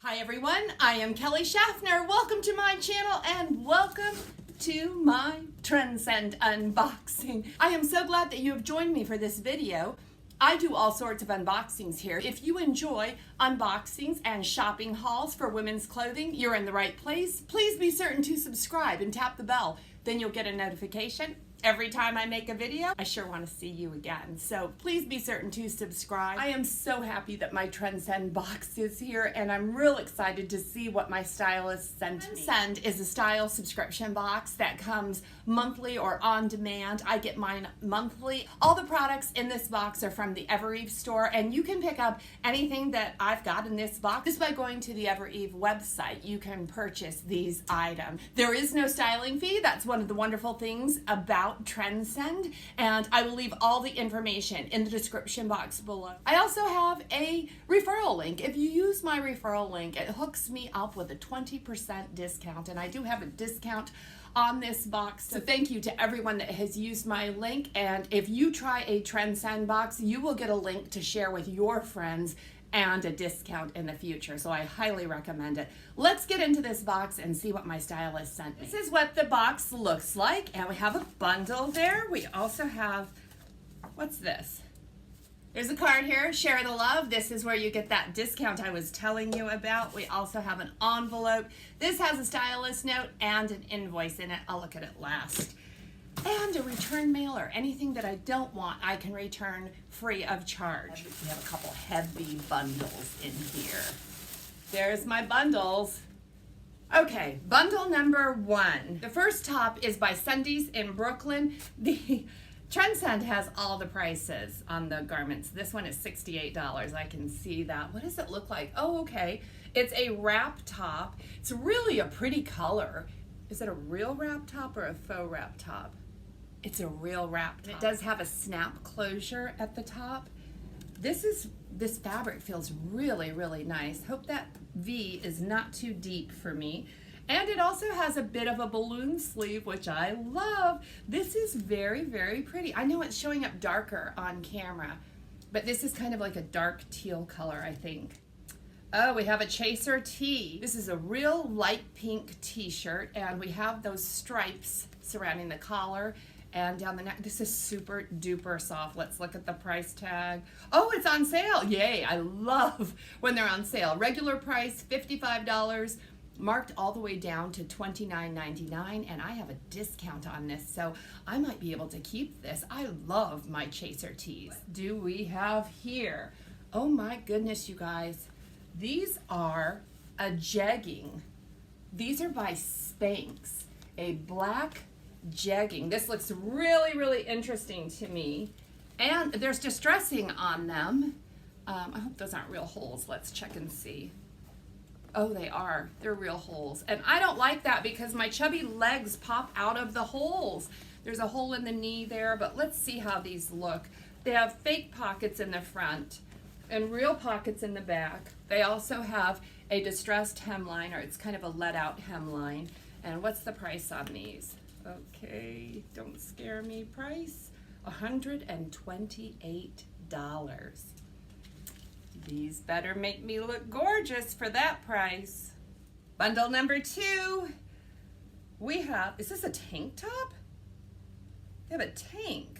Hi everyone, I am Kelly Shaffner. Welcome to my channel and welcome to my Trendsend unboxing. I am so glad that you have joined me for this video. I do all sorts of unboxings here. If you enjoy unboxings and shopping hauls for women's clothing, you're in the right place. Please be certain to subscribe and tap the bell. Then you'll get a notification every time I make a video. I sure want to see you again, so please be certain to subscribe. I am so happy that my Trendsend box is here, and I'm real excited to see what my stylist sent me. Trendsend is a style subscription box that comes monthly or on demand. I get mine monthly. All the products in this box are from the Evereve store, and you can pick up anything that I've got in this box just by going to the Evereve website. You can purchase these items. There is no styling fee. That's one of the wonderful things about Trendsend, and I will leave all the information in the description box below. I also have a referral link. If you use my referral link, it hooks me up with a 20% discount, and I do have a discount on this box. So thank you to everyone that has used my link, and if you try a Trendsend box, you will get a link to share with your friends and a discount in the future, so I highly recommend it. Let's get into this box and see what my stylist sent me. This is what the box looks like, and we have a bundle there. We also have, what's this? There's a card here, share the love. This is where you get that discount I was telling you about. We also have an envelope. This has a stylist note and an invoice in it. I'll look at it last. And a return mailer. Anything that I don't want, I can return free of charge. We have a couple heavy bundles in here. There's my bundles. Okay, bundle number 1. The first top is by Sundays in Brooklyn. The Trendsend has all the prices on the garments. This one is $68. I can see that. What does it look like? Oh, okay. It's a wrap top. It's really a pretty color. Is it a real wrap top or a faux wrap top? It's a real wrap top. It does have a snap closure at the top. This fabric feels really, really nice. Hope that V is not too deep for me. And it also has a bit of a balloon sleeve, which I love. This is very, very pretty. I know it's showing up darker on camera, but this is kind of like a dark teal color, I think. Oh, we have a chaser tee. This is a real light pink t-shirt, and we have those stripes surrounding the collar and down the neck. This is super duper soft. Let's look at the price tag. Oh, it's on sale. Yay, I love when they're on sale. Regular price, $55, marked all the way down to $29.99, and I have a discount on this, so I might be able to keep this. I love my chaser tees. What do we have here? Oh my goodness, you guys. These are a jegging. These are by Spanx, a black jegging. This looks really, really interesting to me. And there's distressing on them. I hope those aren't real holes. Let's check and see. Oh, they are. They're real holes. And I don't like that because my chubby legs pop out of the holes. There's a hole in the knee there, but let's see how these look. They have fake pockets in the front and real pockets in the back. They also have a distressed hemline, or it's kind of a let out hemline. And what's the price on these? Okay, don't scare me. Price, $128. These better make me look gorgeous for that price. Bundle number 2. We have, is this a tank top? They have a tank.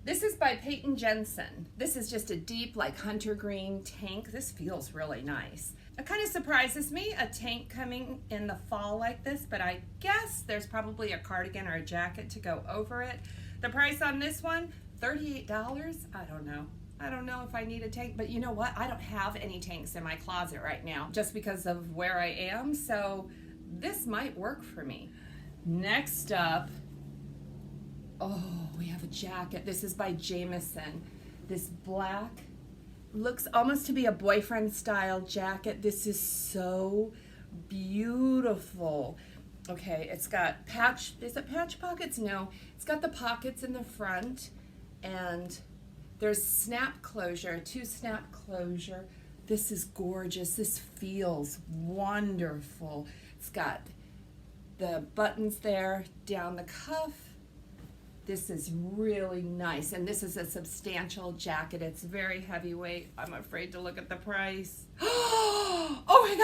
This is by Peyton Jensen. This is just a deep, like hunter green tank. This feels really nice. It kind of surprises me, a tank coming in the fall like this, but I guess there's probably a cardigan or a jacket to go over it. The price on this one, $38. I don't know. I don't know if I need a tank, but you know what? I don't have any tanks in my closet right now just because of where I am, so this might work for me. Next up, oh, we have a jacket. This is by Jamison. This black, looks almost to be a boyfriend style jacket. This is so beautiful. Okay, it's got patch, is it patch pockets? No, it's got the pockets in the front, and there's snap closure, 2 snap closure. This is gorgeous. This feels wonderful. It's got the buttons there down the cuff. This is really nice, and this is a substantial jacket. It's very heavyweight. I'm afraid to look at the price. Oh my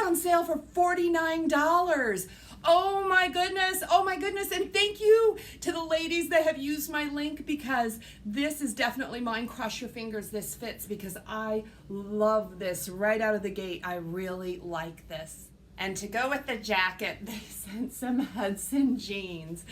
on sale for $49. Oh my goodness, oh my goodness. And thank you to the ladies that have used my link, because this is definitely mine. Cross your fingers this fits, because I love this right out of the gate. I really like this. And to go with the jacket, they sent some Hudson jeans.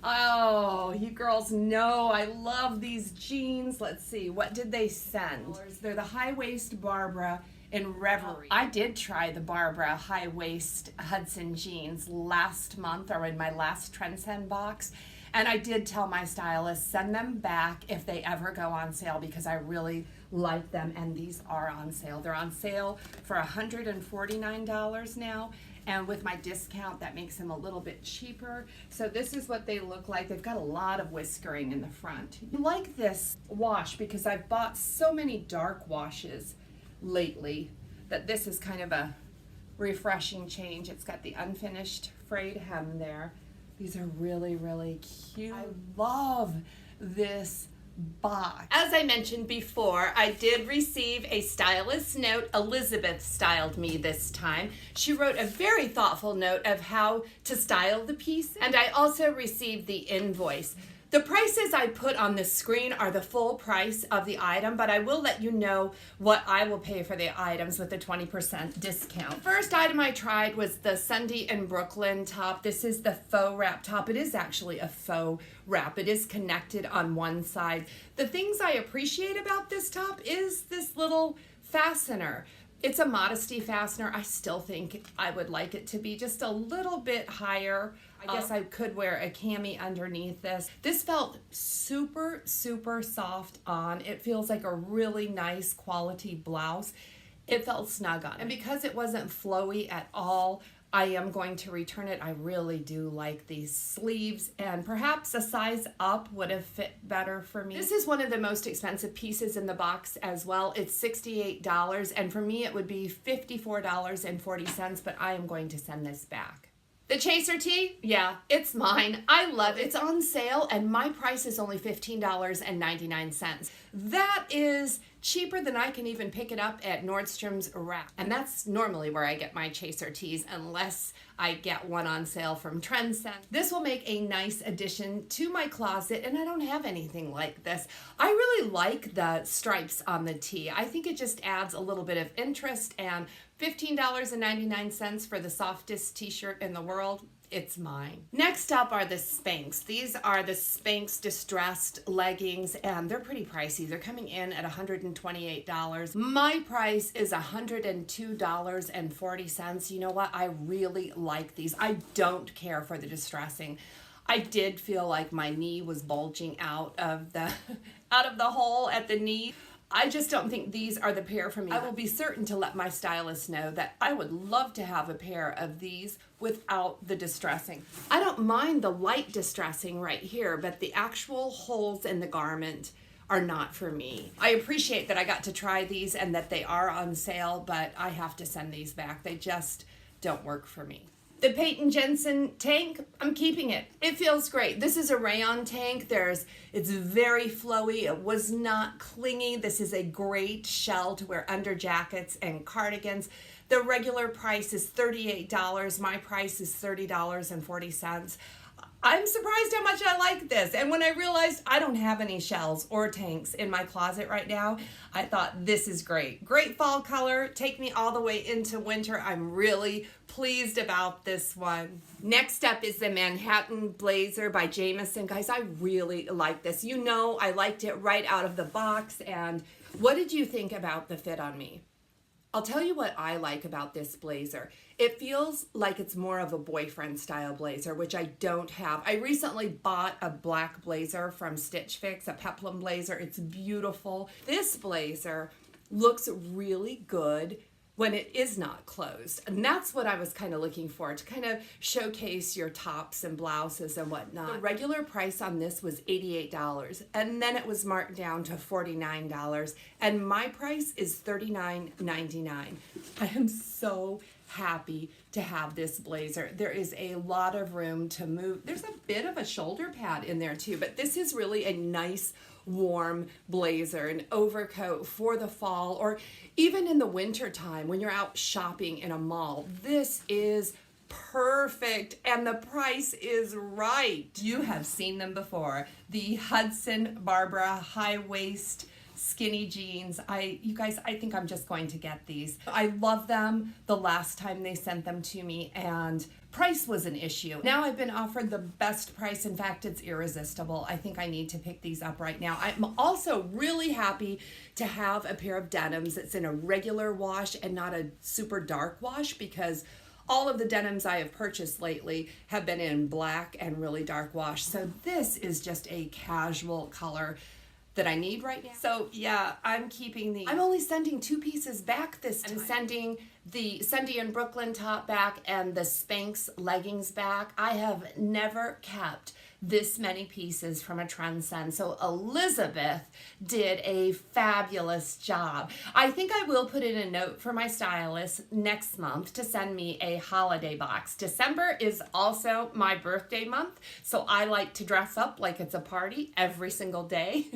Oh, you girls know I love these jeans. Let's see, what did they send? They're the high-waist Barbara in Reverie. I did try the Barbara high-waist Hudson jeans last month, or in my last Trendsend box, and I did tell my stylist, send them back if they ever go on sale, because I really like them, and these are on sale. They're on sale for $149 now, and with my discount that makes them a little bit cheaper. So this is what they look like. They've got a lot of whiskering in the front. I like this wash because I've bought so many dark washes lately that this is kind of a refreshing change. It's got the unfinished frayed hem there. These are really, really cute. I love this box. As I mentioned before, I did receive a stylist note. Elizabeth styled me this time. She wrote a very thoughtful note of how to style the piece, and I also received the invoice. The prices I put on the screen are the full price of the item, but I will let you know what I will pay for the items with the 20% discount. First item I tried was the Sunday in Brooklyn top. This is the faux wrap top. It is actually a faux wrap. It is connected on one side. The things I appreciate about this top is this little fastener. It's a modesty fastener. I still think I would like it to be just a little bit higher. I guess I could wear a cami underneath this. This felt super, super soft on. It feels like a really nice quality blouse. It felt snug on. And because it wasn't flowy at all, I am going to return it. I really do like these sleeves, and perhaps a size up would have fit better for me. This is one of the most expensive pieces in the box as well. It's $68, and for me it would be $54.40, but I am going to send this back. The chaser tee, yeah, it's mine. I love it. It's on sale, and my price is only $15.99. That is cheaper than I can even pick it up at Nordstrom's Rack. And that's normally where I get my chaser tees, unless I get one on sale from Trendsend. This will make a nice addition to my closet, and I don't have anything like this. I really like the stripes on the tee. I think it just adds a little bit of interest, and $15.99 for the softest t-shirt in the world. It's mine. Next up are the Spanx. These are the Spanx distressed leggings, and they're pretty pricey. They're coming in at $128. My price is $102.40. You know what? I really like these. I don't care for the distressing. I did feel like my knee was bulging out of the hole at the knee. I just don't think these are the pair for me. I will be certain to let my stylist know that I would love to have a pair of these without the distressing. I don't mind the light distressing right here, but the actual holes in the garment are not for me. I appreciate that I got to try these and that they are on sale, but I have to send these back. They just don't work for me. The Peyton Jensen tank, I'm keeping it. It feels great. This is a rayon tank. It's very flowy. It was not clingy. This is a great shell to wear under jackets and cardigans. The regular price is $38. My price is $30.40. I'm surprised how much I like this. And when I realized I don't have any shells or tanks in my closet right now, I thought this is great. Great fall color. Take me all the way into winter. I'm really pleased about this one. Next up is the Manhattan Blazer by Jamison. Guys, I really like this. You know, I liked it right out of the box. And what did you think about the fit on me? I'll tell you what I like about this blazer. It feels like it's more of a boyfriend style blazer, which I don't have. I recently bought a black blazer from Stitch Fix, a peplum blazer. It's beautiful. This blazer looks really good when it is not closed. And that's what I was kind of looking for, to kind of showcase your tops and blouses and whatnot. The regular price on this was $88, and then it was marked down to $49, and my price is $39.99. I am so happy to have this blazer. There is a lot of room to move. There's a bit of a shoulder pad in there too, but this is really a nice warm blazer, an overcoat for the fall, or even in the winter time when you're out shopping in a mall. This is perfect, and the price is right. You have seen them before. The Hudson Barbara high waist skinny jeans. You guys, I think I'm just going to get these. I love them the last time they sent them to me, and price was an issue. Now I've been offered the best price. In fact, it's irresistible. I think I need to pick these up right now. I'm also really happy to have a pair of denims that's in a regular wash and not a super dark wash, because all of the denims I have purchased lately have been in black and really dark wash. So this is just a casual color that I need right now. So yeah, I'm keeping these. I'm only sending 2 pieces back this time. I'm sending the Sunday in Brooklyn top back and the Spanx leggings back. I have never kept this many pieces from a Trendsend. So Elizabeth did a fabulous job. I think I will put in a note for my stylist next month to send me a holiday box. December is also my birthday month, so I like to dress up like it's a party every single day.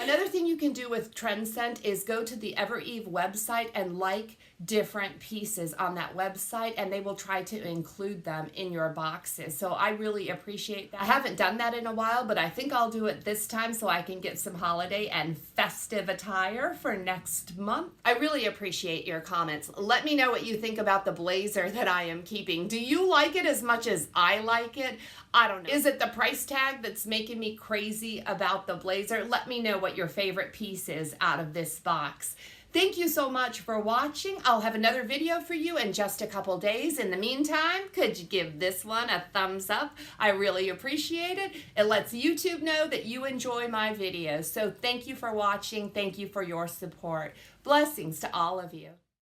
Another thing you can do with Trendsend is go to the Evereve website and like different pieces on that website, and they will try to include them in your boxes. So I really appreciate that. I haven't done that in a while, but I think I'll do it this time so I can get some holiday and festive attire for next month. I really appreciate your comments. Let me know what you think about the blazer that I am keeping. Do you like it as much as I like it? I don't know. Is it the price tag that's making me crazy about the blazer? Let me know what your favorite piece is out of this box. Thank you so much for watching. I'll have another video for you in just a couple days. In the meantime, could you give this one a thumbs up? I really appreciate it. It lets YouTube know that you enjoy my videos. So thank you for watching. Thank you for your support. Blessings to all of you.